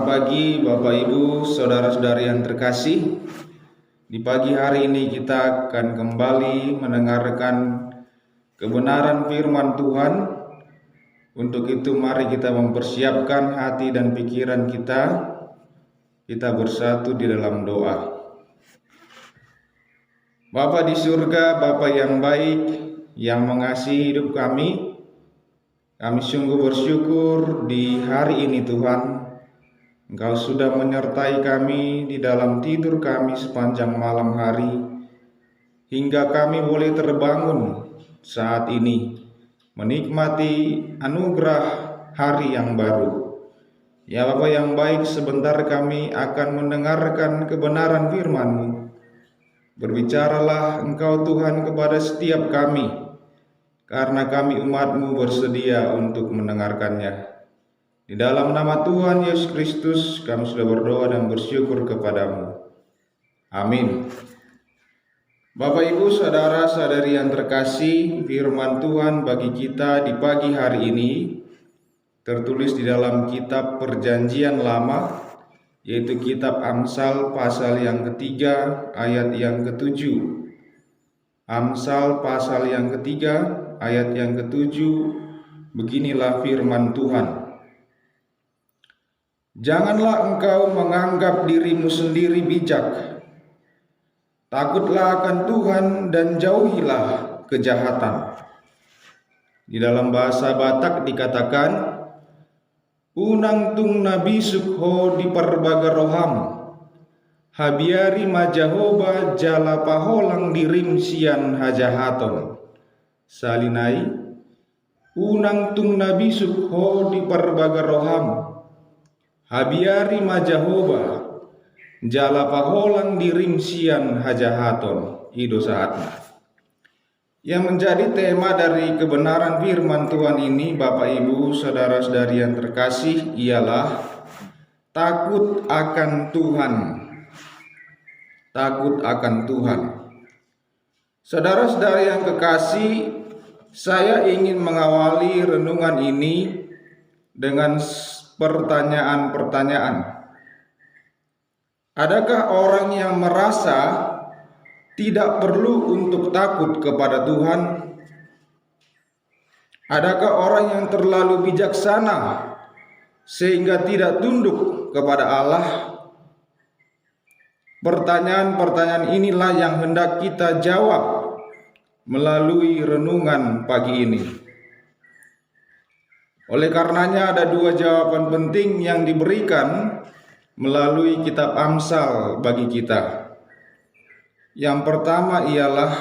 Selamat pagi Bapak Ibu, saudara-saudari yang terkasih. Di pagi hari ini kita akan kembali mendengarkan kebenaran firman Tuhan. Untuk itu mari kita mempersiapkan hati dan pikiran kita. Kita bersatu di dalam doa. Bapa di surga, Bapa yang baik, yang mengasihi hidup kami sungguh bersyukur di hari ini Tuhan. Engkau sudah menyertai kami di dalam tidur kami sepanjang malam hari, hingga kami boleh terbangun saat ini, menikmati anugerah hari yang baru. Ya Bapa yang baik, sebentar kami akan mendengarkan kebenaran firman-Mu. Berbicaralah Engkau Tuhan kepada setiap kami, karena kami umat-Mu bersedia untuk mendengarkannya. Di dalam nama Tuhan Yesus Kristus kami sudah berdoa dan bersyukur kepadamu. Amin. Bapak Ibu saudara-saudari yang terkasih, firman Tuhan bagi kita di pagi hari ini tertulis di dalam kitab Perjanjian Lama, yaitu kitab Amsal pasal yang ketiga ayat yang ketujuh. Amsal pasal yang ketiga ayat yang ketujuh, beginilah firman Tuhan. Janganlah engkau menganggap dirimu sendiri bijak. Takutlah akan Tuhan dan jauhilah kejahatan. Di dalam bahasa Batak dikatakan, unang tung nabi sukho di perbagaroham, habiari majahoba jala paholang dirim sian hajahaton. Salinai, unang tung nabi sukho di perbagaroham, habiari majahoba jala paholang dirim sian hajahaton ido saatna. Yang menjadi tema dari kebenaran firman Tuhan ini, Bapak Ibu saudara-saudari yang terkasih, ialah takut akan Tuhan. Takut akan Tuhan. Saudara-saudari yang kekasih, saya ingin mengawali renungan ini dengan pertanyaan-pertanyaan. Adakah orang yang merasa tidak perlu untuk takut kepada Tuhan? Adakah orang yang terlalu bijaksana sehingga tidak tunduk kepada Allah? Pertanyaan-pertanyaan inilah yang hendak kita jawab melalui renungan pagi ini. Oleh karenanya ada dua jawaban penting yang diberikan melalui kitab Amsal bagi kita. Yang pertama ialah,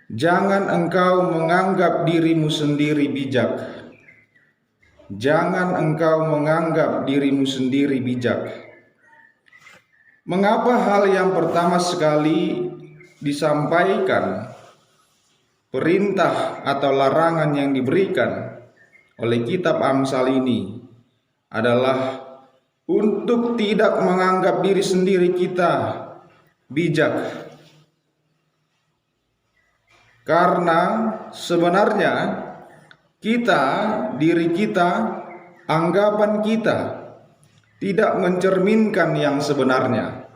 jangan engkau menganggap dirimu sendiri bijak. Jangan engkau menganggap dirimu sendiri bijak. Mengapa hal yang pertama sekali disampaikan, perintah atau larangan yang diberikan oleh kitab Amsal ini adalah untuk tidak menganggap diri sendiri kita bijak. Karena sebenarnya diri kita, anggapan kita tidak mencerminkan yang sebenarnya.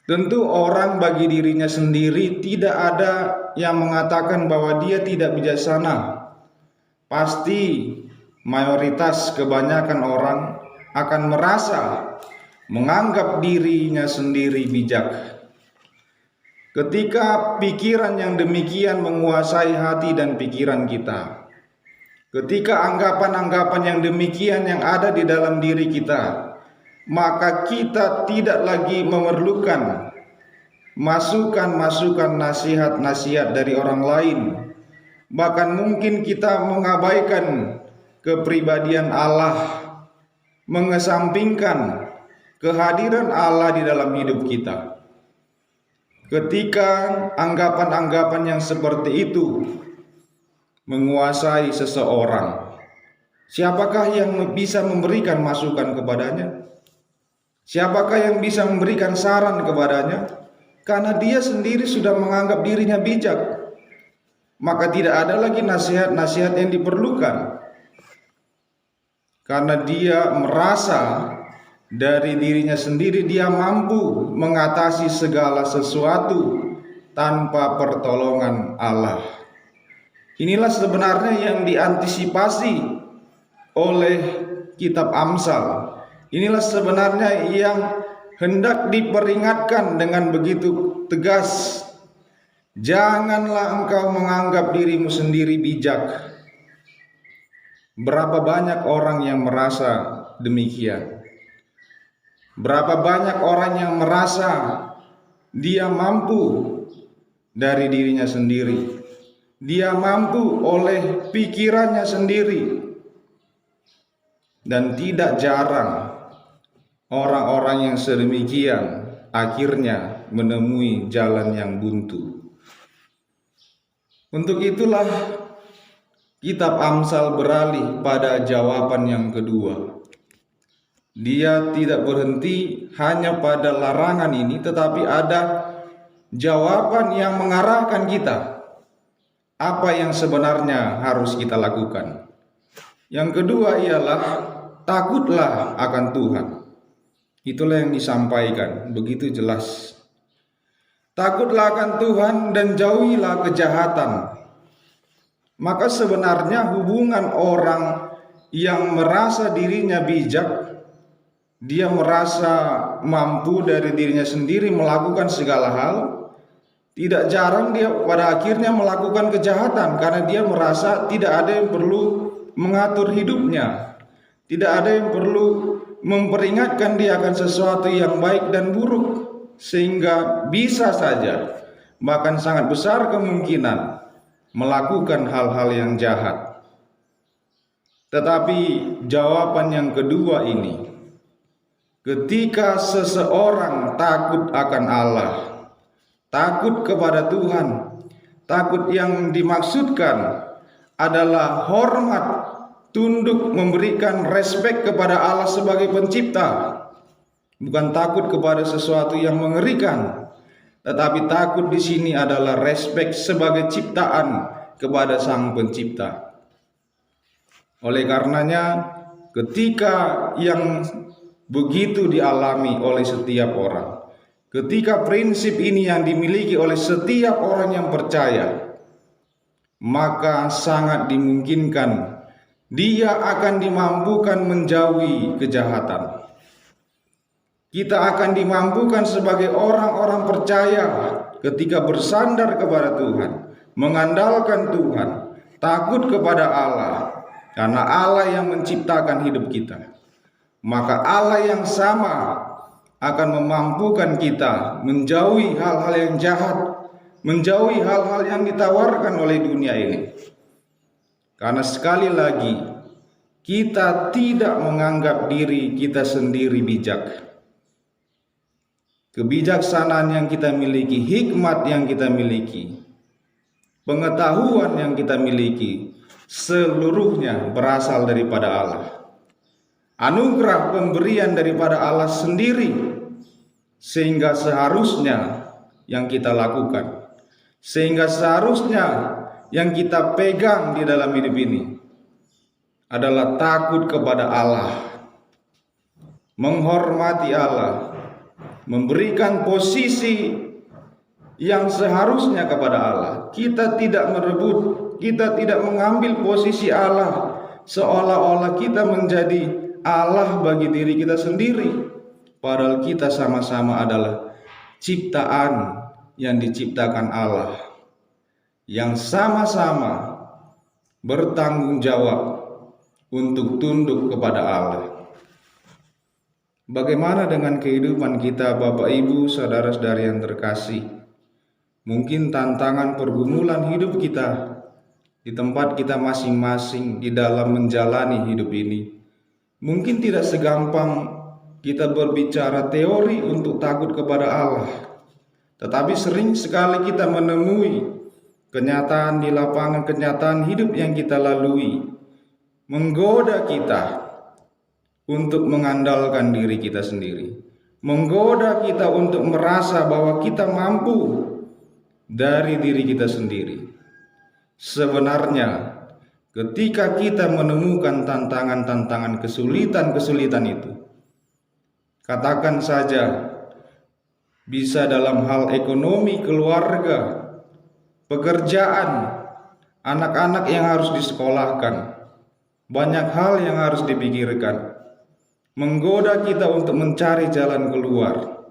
Tentu orang bagi dirinya sendiri tidak ada yang mengatakan bahwa dia tidak bijaksana. Pasti mayoritas kebanyakan orang akan merasa menganggap dirinya sendiri bijak. Ketika pikiran yang demikian menguasai hati dan pikiran kita, ketika anggapan-anggapan yang demikian yang ada di dalam diri kita, maka kita tidak lagi memerlukan masukan-masukan, nasihat-nasihat dari orang lain. Bahkan mungkin kita mengabaikan kepribadian Allah, mengesampingkan kehadiran Allah di dalam hidup kita. Ketika anggapan-anggapan yang seperti itu menguasai seseorang, siapakah yang bisa memberikan masukan kepadanya? Siapakah yang bisa memberikan saran kepadanya? Karena dia sendiri sudah menganggap dirinya bijak, maka tidak ada lagi nasihat-nasihat yang diperlukan. karena dia merasa dari dirinya sendiri dia mampu mengatasi segala sesuatu tanpa pertolongan Allah. Inilah sebenarnya yang diantisipasi oleh kitab Amsal. Inilah sebenarnya yang hendak diperingatkan dengan begitu tegas. Janganlah engkau menganggap dirimu sendiri bijak. Berapa banyak orang yang merasa demikian? Berapa banyak orang yang merasa dia mampu dari dirinya sendiri. Dia mampu oleh pikirannya sendiri. Dan tidak jarang orang-orang yang sedemikian akhirnya menemui jalan yang buntu. Untuk itulah kitab Amsal beralih pada jawaban yang kedua. Dia tidak berhenti hanya pada larangan ini, tetapi ada jawaban yang mengarahkan kita. Apa yang sebenarnya harus kita lakukan? Yang kedua ialah takutlah akan Tuhan. Itulah yang disampaikan begitu jelas. Takutlah akan Tuhan dan jauhilah kejahatan. Maka sebenarnya hubungan orang yang merasa dirinya bijak, dia merasa mampu dari dirinya sendiri melakukan segala hal, tidak jarang dia pada akhirnya melakukan kejahatan karena dia merasa tidak ada yang perlu mengatur hidupnya, tidak ada yang perlu memperingatkan dia akan sesuatu yang baik dan buruk, sehingga bisa saja bahkan sangat besar kemungkinan melakukan hal-hal yang jahat. Tetapi jawaban yang kedua ini, ketika seseorang takut akan Allah, takut kepada Tuhan, takut yang dimaksudkan adalah hormat, tunduk, memberikan respek kepada Allah sebagai pencipta. Bukan takut kepada sesuatu yang mengerikan, tetapi takut di sini adalah respek sebagai ciptaan kepada Sang Pencipta. Oleh karenanya, ketika yang begitu dialami oleh setiap orang, ketika prinsip ini yang dimiliki oleh setiap orang yang percaya, maka sangat dimungkinkan dia akan dimampukan menjauhi kejahatan. Kita akan dimampukan sebagai orang-orang percaya ketika bersandar kepada Tuhan, mengandalkan Tuhan, takut kepada Allah, karena Allah yang menciptakan hidup kita. Maka Allah yang sama akan memampukan kita menjauhi hal-hal yang jahat, menjauhi hal-hal yang ditawarkan oleh dunia ini. Karena sekali lagi, kita tidak menganggap diri kita sendiri bijak. Kebijaksanaan yang kita miliki, hikmat yang kita miliki, pengetahuan yang kita miliki, seluruhnya berasal daripada Allah. Anugerah pemberian daripada Allah sendiri, sehingga seharusnya yang kita lakukan, sehingga seharusnya yang kita pegang di dalam hidup ini adalah takut kepada Allah, menghormati Allah, memberikan posisi yang seharusnya kepada Allah. Kita tidak merebut, kita tidak mengambil posisi Allah seolah-olah kita menjadi Allah bagi diri kita sendiri. Padahal kita sama-sama adalah ciptaan yang diciptakan Allah, yang sama-sama bertanggung jawab untuk tunduk kepada Allah. Bagaimana dengan kehidupan kita, Bapak Ibu, saudara-saudari yang terkasih? Mungkin tantangan pergumulan hidup kita di tempat kita masing-masing di dalam menjalani hidup ini mungkin tidak segampang kita berbicara teori untuk takut kepada Allah. Tetapi sering sekali kita menemui kenyataan di lapangan, kenyataan hidup yang kita lalui menggoda kita untuk mengandalkan diri kita sendiri, menggoda kita untuk merasa bahwa kita mampu dari diri kita sendiri. Sebenarnya Ketika kita menemukan tantangan-tantangan, kesulitan-kesulitan itu, katakan saja bisa dalam hal ekonomi, keluarga, pekerjaan, anak-anak yang harus disekolahkan, banyak hal yang harus dipikirkan, menggoda kita untuk mencari jalan keluar.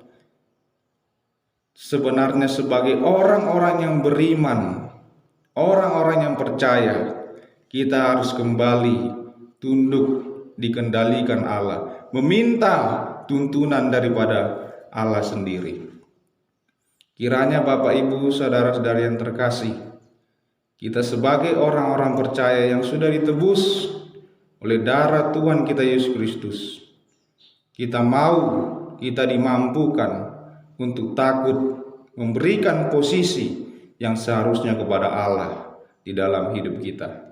Sebenarnya sebagai orang-orang yang beriman, orang-orang yang percaya, kita harus kembali tunduk dikendalikan Allah, meminta tuntunan daripada Allah sendiri. Kiranya Bapak Ibu saudara-saudari yang terkasih, kita sebagai orang-orang percaya yang sudah ditebus oleh darah Tuhan kita Yesus Kristus, kita dimampukan untuk takut memberikan posisi yang seharusnya kepada Allah di dalam hidup kita.